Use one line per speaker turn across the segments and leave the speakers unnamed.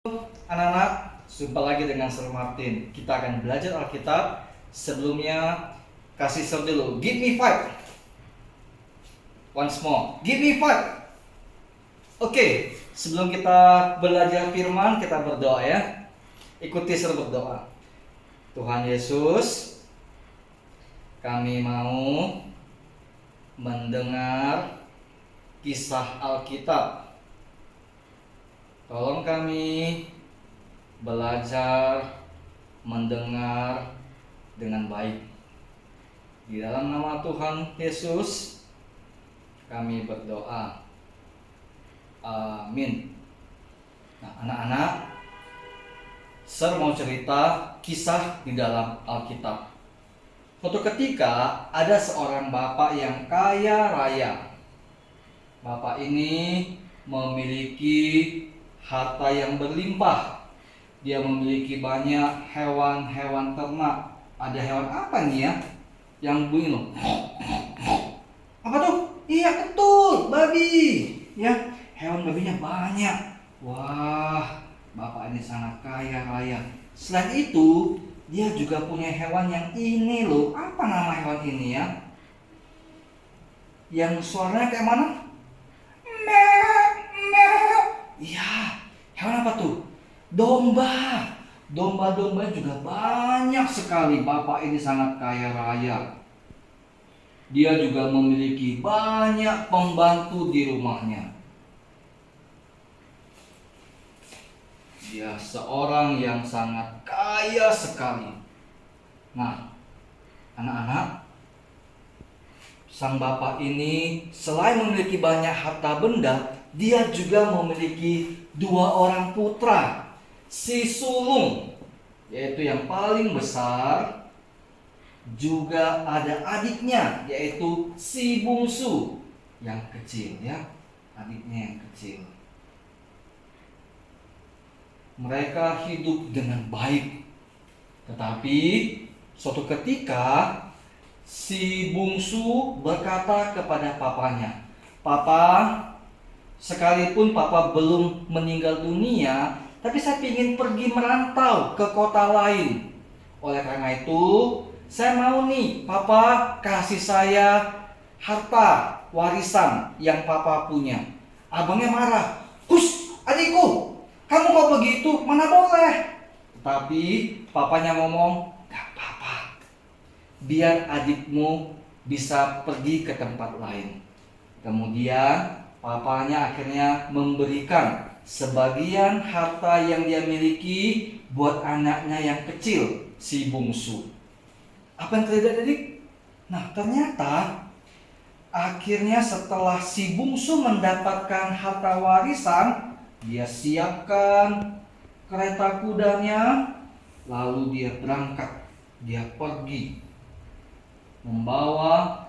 Anak-anak, jumpa lagi dengan Sir Martin. Kita akan belajar Alkitab. Sebelumnya, kasih share dulu. Give me five. Once more. Give me five. Oke, sebelum kita belajar firman, kita berdoa ya. Ikuti Sir berdoa. Tuhan Yesus, kami mau mendengar kisah Alkitab. Tolong kami belajar mendengar dengan baik. Di dalam nama Tuhan Yesus kami berdoa. Amin. Nah, anak-anak, Sir mau cerita kisah di dalam Alkitab. Suatu ketika ada seorang bapak yang kaya raya. Bapak ini memiliki harta yang berlimpah. Dia memiliki banyak hewan-hewan ternak. Ada hewan apa nih ya? Yang bunyi loh. Apa tuh? Iya betul, babi. Ya, hewan babinya banyak. Wah, bapak ini sangat kaya raya. Selain itu, dia juga punya hewan yang ini loh. Apa nama hewan ini ya? Yang suaranya kayak mana? Iya, hewan apa tuh? Domba. Domba-domba juga banyak sekali. Bapak ini sangat kaya raya. Dia juga memiliki banyak pembantu di rumahnya. Dia seorang yang sangat kaya sekali. Nah, anak-anak, sang bapak ini selain memiliki banyak harta benda, dia juga memiliki 2 orang putra, si sulung, yaitu yang paling besar, juga ada adiknya, yaitu si bungsu, yang kecil ya, adiknya yang kecil. Mereka hidup dengan baik, tetapi suatu ketika si bungsu berkata kepada papanya, "Papa, sekalipun papa belum meninggal dunia, tapi saya ingin pergi merantau ke kota lain. Oleh karena itu, saya mau nih papa kasih saya harta warisan yang papa punya." Abangnya marah, "Hush, adikku, kamu kok begitu? Mana boleh." Tapi papanya ngomong, "Gak apa-apa, biar adikmu bisa pergi ke tempat lain." Kemudian papanya akhirnya memberikan sebagian harta yang dia miliki buat anaknya yang kecil, si bungsu. Apa yang terjadi, adik? Nah, ternyata akhirnya setelah si bungsu mendapatkan harta warisan, dia siapkan kereta kudanya, lalu dia berangkat, dia pergi membawa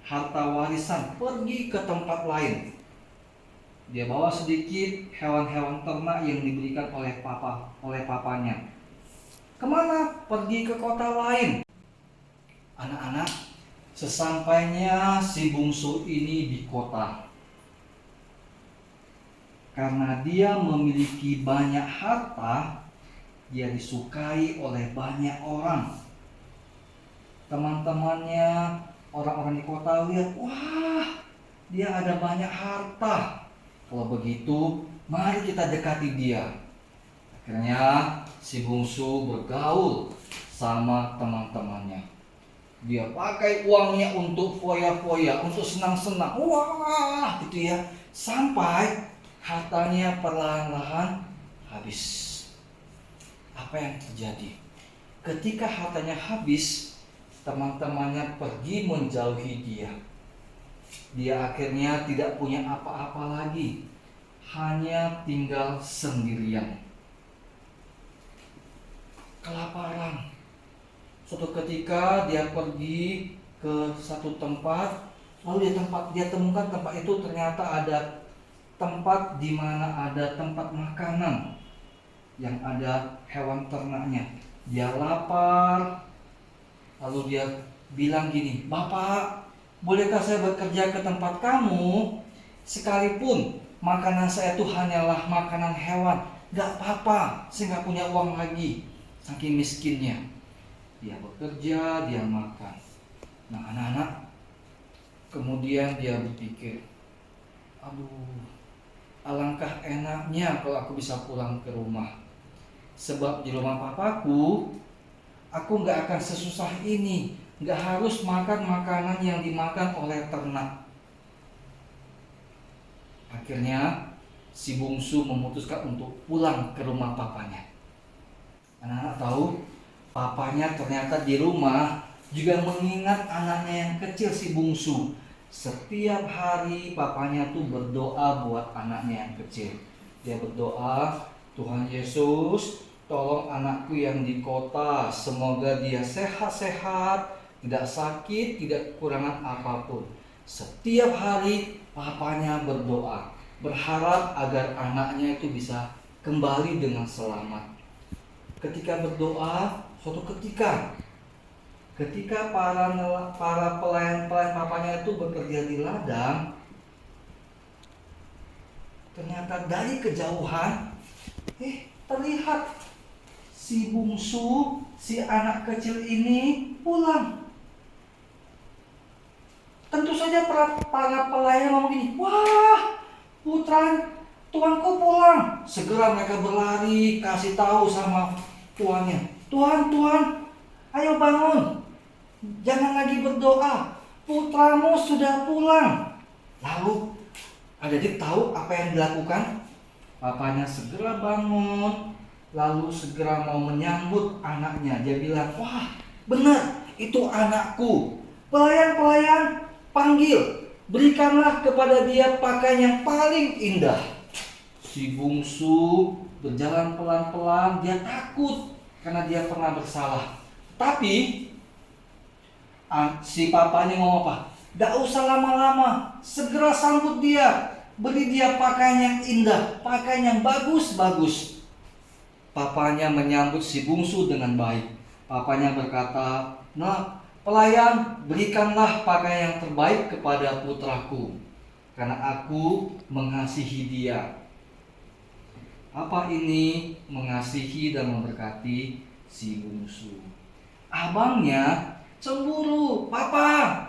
harta warisan pergi ke tempat lain. Dia bawa sedikit hewan-hewan ternak yang diberikan oleh papanya. Kemana? Pergi ke kota lain. Anak-anak, sesampainya si bungsu ini di kota, karena dia memiliki banyak harta, dia disukai oleh banyak orang. Teman-temannya, orang-orang di kota lihat, wah, dia ada banyak harta. Kalau begitu, mari kita dekati dia. Akhirnya si bungsu bergaul sama teman-temannya. Dia pakai uangnya untuk foya-foya, untuk senang-senang. Wah, gitu ya. Sampai hartanya perlahan-lahan habis. Apa yang terjadi? Ketika hartanya habis, teman-temannya pergi menjauhi dia. Dia akhirnya tidak punya apa-apa lagi, hanya tinggal sendirian. Kelaparan. Suatu ketika dia pergi ke satu tempat, lalu dia temukan tempat itu ternyata ada tempat di mana ada tempat makanan yang ada hewan ternaknya. Dia lapar, lalu dia bilang gini, "Bapak, bolehkah saya bekerja ke tempat kamu? Sekalipun makanan saya itu hanyalah makanan hewan, Gak apa-apa, saya gak punya uang lagi. Saking miskinnya. Dia bekerja, dia makan. Nah anak-anak, kemudian dia berpikir, aduh, alangkah enaknya kalau aku bisa pulang ke rumah. Sebab di rumah papaku, aku gak akan sesusah ini. Gak harus makan makanan yang dimakan oleh ternak. Akhirnya si bungsu memutuskan untuk pulang ke rumah papanya. Anak-anak tahu, papanya ternyata di rumah juga mengingat anaknya yang kecil, si bungsu. Setiap hari papanya tuh berdoa buat anaknya yang kecil. Dia berdoa, Tuhan Yesus, tolong anakku yang di kota, semoga dia sehat-sehat, tidak sakit, tidak kekurangan apapun. Setiap hari papanya berdoa, berharap agar anaknya itu bisa kembali dengan selamat. Ketika berdoa, suatu ketika para pelayan-pelayan papanya itu bekerja di ladang, ternyata dari kejauhan terlihat si bungsu, si anak kecil ini pulang. Tentu saja para pelayan ngomong gini, wah, putra tuanku pulang. Segera mereka berlari kasih tahu sama tuannya, Tuan, ayo bangun, jangan lagi berdoa, putramu sudah pulang. Lalu adik-adik tahu apa yang dilakukan? Papanya segera bangun, lalu segera mau menyambut anaknya. Dia bilang, wah, benar, itu anakku. Pelayan-pelayan, panggil, berikanlah kepada dia pakaian yang paling indah. Si bungsu berjalan pelan-pelan, dia takut karena dia pernah bersalah. Tapi si papanya ngomong apa? Gak usah lama-lama, segera sambut dia, beri dia pakaian yang indah, pakaian yang bagus-bagus. Papanya menyambut si bungsu dengan baik. Papanya berkata, nah, pelayan, berikanlah pakaian yang terbaik kepada putraku, karena aku mengasihi dia. Apa ini mengasihi dan memberkati si bungsu? Abangnya cemburu. Papa,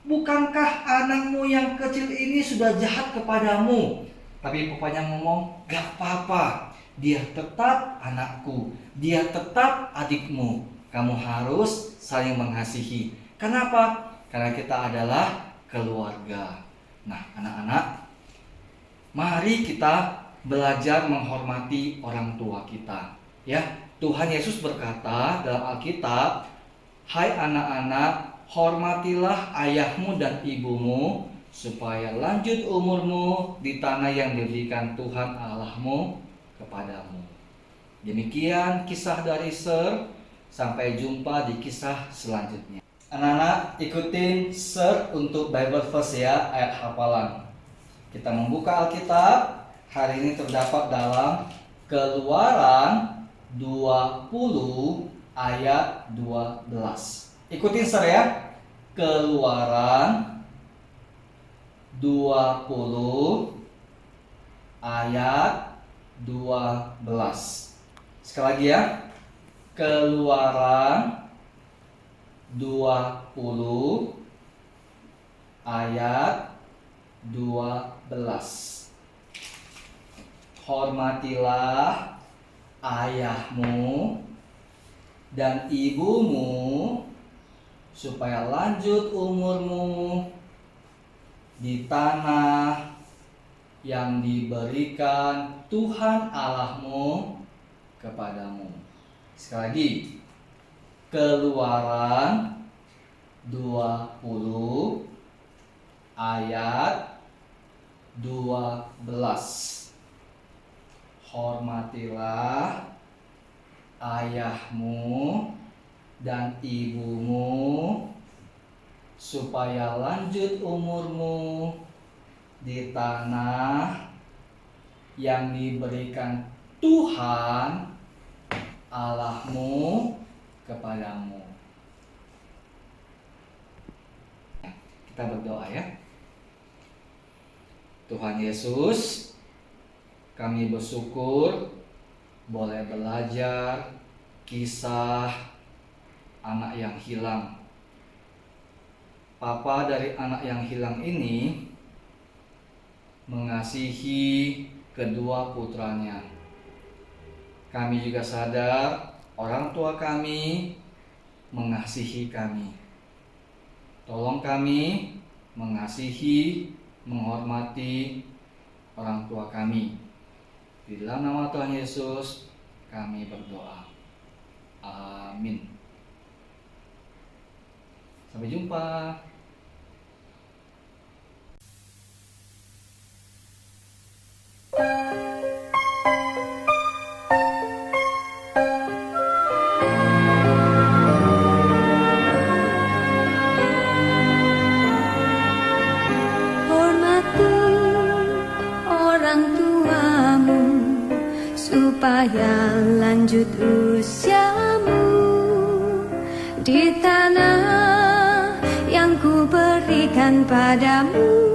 bukankah anakmu yang kecil ini sudah jahat kepadamu? Tapi papanya ngomong, gak apa-apa, dia tetap anakku, dia tetap adikmu. Kamu harus saling mengasihi. Kenapa? Karena kita adalah keluarga. Nah anak-anak, mari kita belajar menghormati orang tua kita. Ya, Tuhan Yesus berkata dalam Alkitab, hai anak-anak, hormatilah ayahmu dan ibumu, supaya lanjut umurmu di tanah yang diberikan Tuhan Allahmu kepadamu. Demikian kisah dari Sir. Sampai jumpa di kisah selanjutnya. Anak-anak, ikutin Sir untuk Bible verse ya, ayat hafalan. Kita membuka Alkitab. Hari ini terdapat dalam Keluaran 20 ayat 12. Ikutin Sir ya. Keluaran 20 ayat 12. Sekali lagi ya. Keluaran 20 ayat 12. Hormatilah ayahmu dan ibumu, supaya lanjut umurmu di tanah yang diberikan Tuhan Allahmu kepadamu. Sekali lagi, Keluaran 20 ayat 12. Hormatilah ayahmu dan ibumu, supaya lanjut umurmu di tanah yang diberikan Tuhan Allahmu kepadamu. Kita berdoa ya. Tuhan Yesus, kami bersyukur boleh belajar kisah anak yang hilang. Papa dari anak yang hilang ini mengasihi kedua putranya. Kami juga sadar orang tua kami mengasihi kami. Tolong kami mengasihi, menghormati orang tua kami. Di dalam nama Tuhan Yesus kami berdoa. Amin. Sampai jumpa.
Hormati orang tuamu supaya lanjut usiamu di tanah yang ku berikan padamu.